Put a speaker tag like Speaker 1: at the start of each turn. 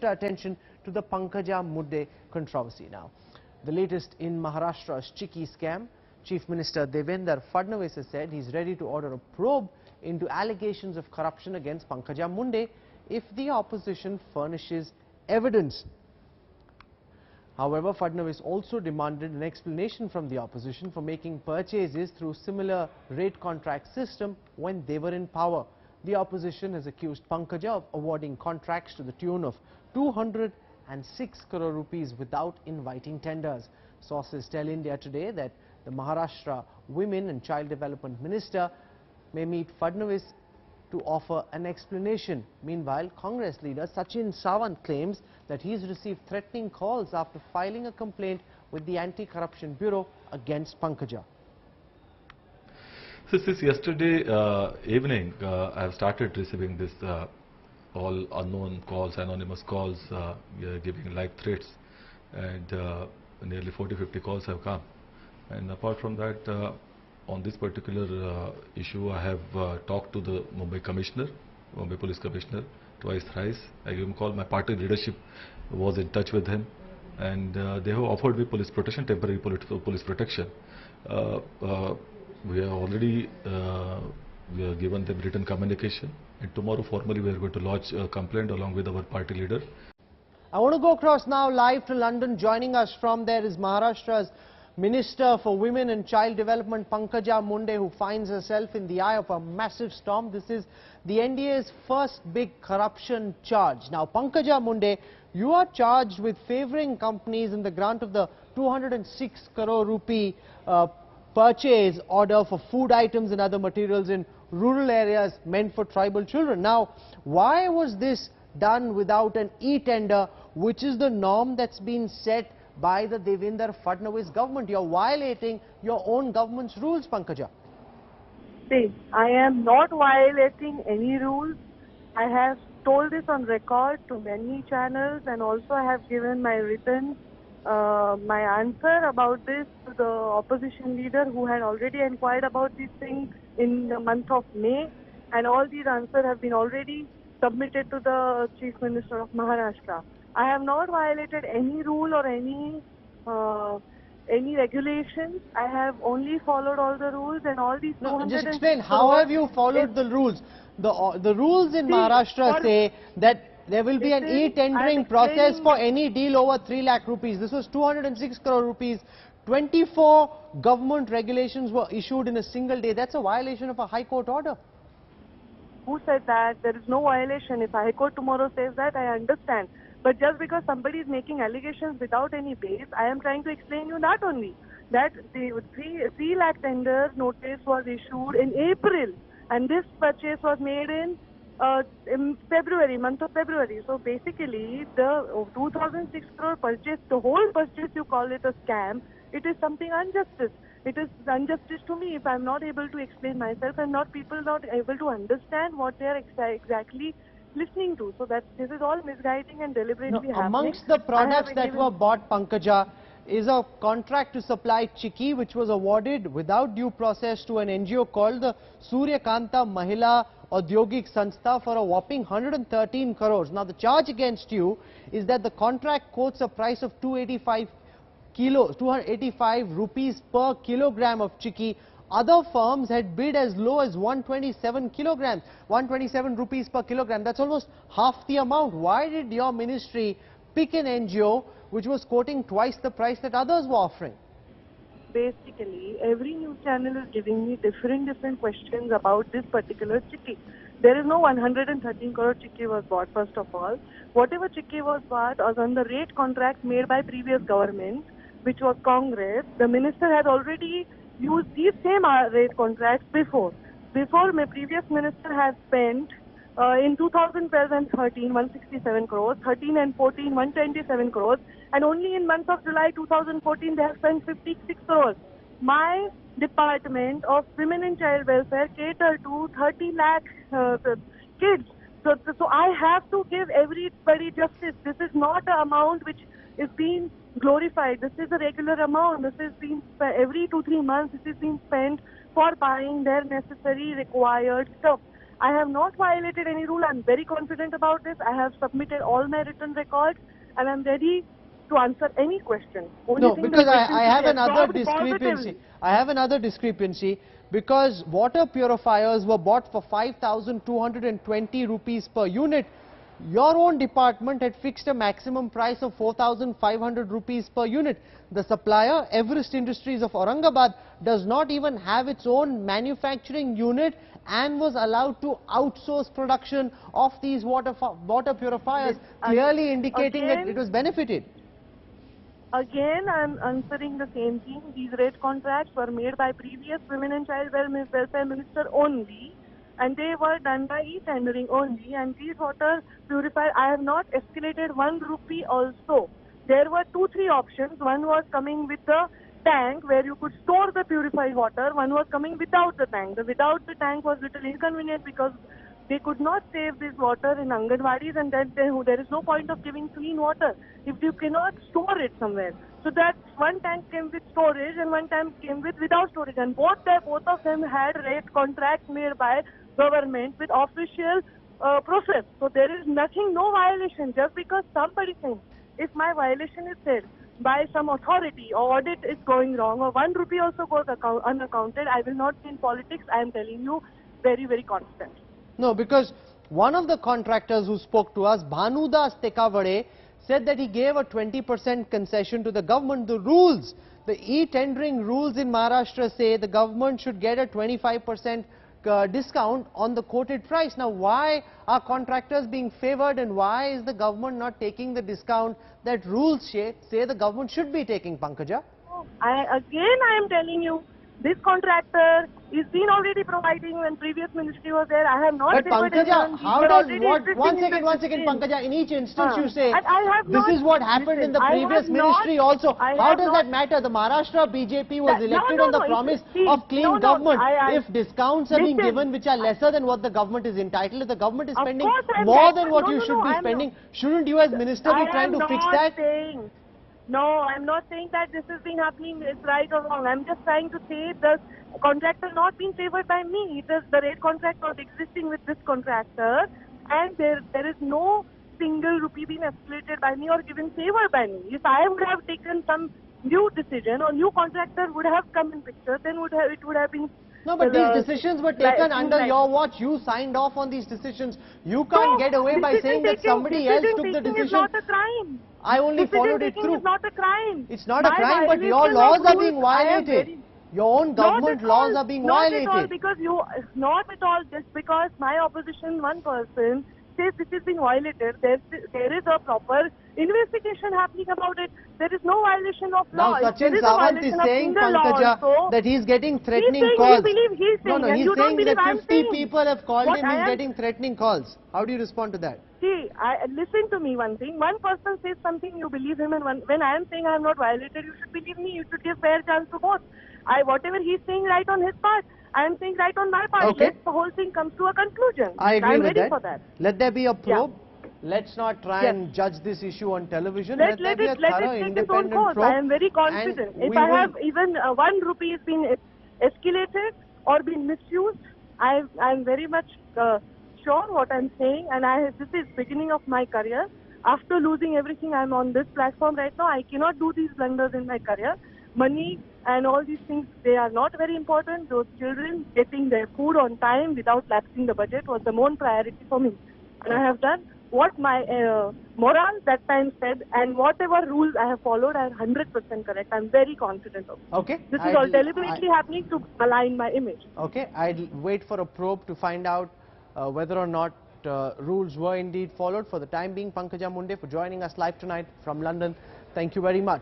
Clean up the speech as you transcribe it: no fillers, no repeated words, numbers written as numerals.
Speaker 1: extra attention to the Pankaja Munde controversy now. The latest in Maharashtra's chikki scam. Chief Minister Devendra Fadnavis has said he's ready to order a probe into allegations of corruption against Pankaja Munde if the opposition furnishes evidence. However, Fadnavis also demanded an explanation from the opposition for making purchases through similar rate contract system when they were in power. The opposition has accused Pankaja of awarding contracts to the tune of 206 crore rupees without inviting tenders. Sources tell India Today that the Maharashtra Women and Child Development Minister may meet Fadnavis to offer an explanation. Meanwhile, Congress leader Sachin Sawant claims that he's received threatening calls after filing a complaint with the Anti-Corruption Bureau against Pankaja.
Speaker 2: So since yesterday evening, I have started receiving this all unknown calls, anonymous calls, giving live threats, and nearly 40-50 calls have come. And apart from that, on this particular issue, I have talked to the Mumbai Commissioner, Mumbai Police Commissioner, twice, thrice. I gave him a call. My party leadership was in touch with him, and they have offered me police protection, temporary police protection. We have already given them written communication, and tomorrow formally we are going to lodge a complaint along with our party leader.
Speaker 1: I want to go across now live to London. Joining us from there is Maharashtra's Minister for Women and Child Development, Pankaja Munde, who finds herself in the eye of a massive storm. This is the NDA's first big corruption charge. Now, Pankaja Munde, you are charged with favouring companies in the grant of the 206 crore rupee purchase order for food items and other materials in rural areas meant for tribal children. Now, why was this done without an e-tender, which is the norm that's been set by the Devendra Fadnavis government? You're violating your own government's rules, Pankaja.
Speaker 3: See, I am not violating any rules. I have told this on record to many channels, and also I have given my written my answer about this to the opposition leader who had already inquired about these things in the month of May, and all these answers have been already submitted to the Chief Minister of Maharashtra. I have not violated any rule or any regulations. I have only followed all the rules, and all these.
Speaker 1: No, just explain, how have you followed the rules? The rules in Maharashtra say that there will be an e-tendering process for any deal over 3 lakh rupees. This was 206 crore rupees. 24 government regulations were issued in a single day. That's a violation of a High Court order.
Speaker 3: Who said that? There is no violation. If High Court tomorrow says that, I understand. But just because somebody is making allegations without any base, I am trying to explain you that only. That the 3 lakh tender notice was issued in April, and this purchase was made in February, month of February. So basically, the 2006 crore purchase, the whole purchase, you call it a scam, it is something injustice. It is injustice to me if I am not able to explain myself, and people not able to understand what they are exactly listening to. So that this is all misguiding and deliberately happening.
Speaker 1: Amongst the products that were bought, Pankaja, is a contract to supply chikki, which was awarded without due process to an NGO called the Suryakanta Mahila Audyogik Sanstha for a whopping 113 crores. Now, the charge against you is that the contract quotes a price of 285 rupees per kilogram of chikki. Other firms had bid as low as 127 rupees per kilogram. That's almost half the amount. Why did your ministry pick an NGO which was quoting twice the price that others were offering?
Speaker 3: Basically, every news channel is giving me different questions about this particular chikki. There is no 113 crore chikki was bought, first of all. Whatever chikki was bought was on the rate contract made by previous government, which was Congress. The minister had already used these same rate contracts before. My previous minister has spent in 2012 and 13, 167 crores, 13 and 14, 127 crores, and only in month of July 2014 they have spent 56 crores. My Department of Women and Child Welfare cater to 30 lakh kids. So I have to give everybody justice. This is not an amount which is being glorified. This is a regular amount. This is being every 2-3 months. This is being spent for buying their necessary required stuff. I have not violated any rule. I'm very confident about this. I have submitted all my written records and I'm ready to answer any question. Only
Speaker 1: No,
Speaker 3: thing
Speaker 1: because
Speaker 3: the question
Speaker 1: I
Speaker 3: should
Speaker 1: have
Speaker 3: be
Speaker 1: another
Speaker 3: absorbed
Speaker 1: discrepancy.
Speaker 3: positively.
Speaker 1: I have another discrepancy because water purifiers were bought for 5,220 rupees per unit. Your own department had fixed a maximum price of 4,500 rupees per unit. The supplier, Everest Industries of Aurangabad, does not even have its own manufacturing unit and was allowed to outsource production of these water purifiers, clearly indicating that it was benefited.
Speaker 3: Again, I'm answering the same thing. These rate contracts were made by previous Women and Child Welfare Minister only, and they were done by e-tendering only. And these water purifiers, I have not escalated 1 rupee also. There were 2-3 options. One was coming with the tank where you could store the purified water. One was coming without the tank. The without the tank was little inconvenient because they could not save this water in Anganwadis, and then there is no point of giving clean water if you cannot store it somewhere. So that one tank came with storage and one tank came with without storage, and both of them had rate contracts made by government with official process. So there is nothing, no violation. Just because somebody thinks, if my violation is said by some authority or audit is going wrong or 1 rupee also goes unaccounted, I will not be in politics. I am telling you, very, very constant.
Speaker 1: No, because one of the contractors who spoke to us, Bhanudas Tekavade, said that he gave a 20% concession to the government. The rules, the e-tendering rules in Maharashtra say the government should get a 25% discount on the quoted price. Now, why are contractors being favored and why is the government not taking the discount that rules say the government should be taking, Pankaja?
Speaker 3: I am telling you, this contractor is been already providing when previous ministry was there. I have not.
Speaker 1: But Pankaja, how does one second, Pankaja, in each instance you say this is what happened in the previous ministry also. How does that matter? The Maharashtra BJP was elected on the promise of clean government. If discounts are being given which are lesser than what the government is entitled, if the government is spending more than what you should be spending, shouldn't you as minister be trying to fix that?
Speaker 3: No, I'm not saying that this has been happening, it's right or wrong. I'm just trying to say the contractor not being favored by me. It is the rate contract was existing with this contractor, and there is no single rupee being escalated by me or given favor by me. If I would have taken some new decision or new contractor would have come in picture, then it would have been.
Speaker 1: No, but these decisions were taken under your watch. You signed off on these decisions. You can't get away by saying that somebody else took the decision.
Speaker 3: It's not a crime.
Speaker 1: I only followed it through.
Speaker 3: It's not a crime.
Speaker 1: It's not a crime, but your laws are being violated. Your own government laws are being violated.
Speaker 3: Not at all, just because my opposition, one person, says this is being violated. There is a proper investigation happening about it. There is no violation of law.
Speaker 1: Now Sachin Sawant is saying, Pankaja, that he's getting threatening calls.
Speaker 3: He's saying
Speaker 1: that 50 people have called him, he's getting threatening calls. How do you respond to that?
Speaker 3: See, listen to me one thing. One person says something, you believe him, and when I am saying I am not violated, you should believe me. You should give fair chance to both. Whatever he's saying right on his part, I am saying right on my part.
Speaker 1: Okay.
Speaker 3: Let the whole thing comes to a conclusion.
Speaker 1: I agree with
Speaker 3: ready for that.
Speaker 1: Let there be a probe. Yeah. Let's not try and judge this issue on television. Let there be a thorough, independent probe.
Speaker 3: I am very confident. If I have even 1 rupee has been escalated or been misused, I am very much sure what I am saying, and this is beginning of my career. After losing everything, I am on this platform right now. I cannot do these blunders in my career. Money and all these things, they are not very important. Those children getting their food on time without lapsing the budget was the main priority for me. And I have done what my moral that time said, and whatever rules I have followed, I am 100% correct. I am very confident of it.
Speaker 1: Okay.
Speaker 3: This is all deliberately happening to align my image.
Speaker 1: Okay. I'll wait for a probe to find out whether or not rules were indeed followed. For the time being, Pankaja Munde for joining us live tonight from London. Thank you very much.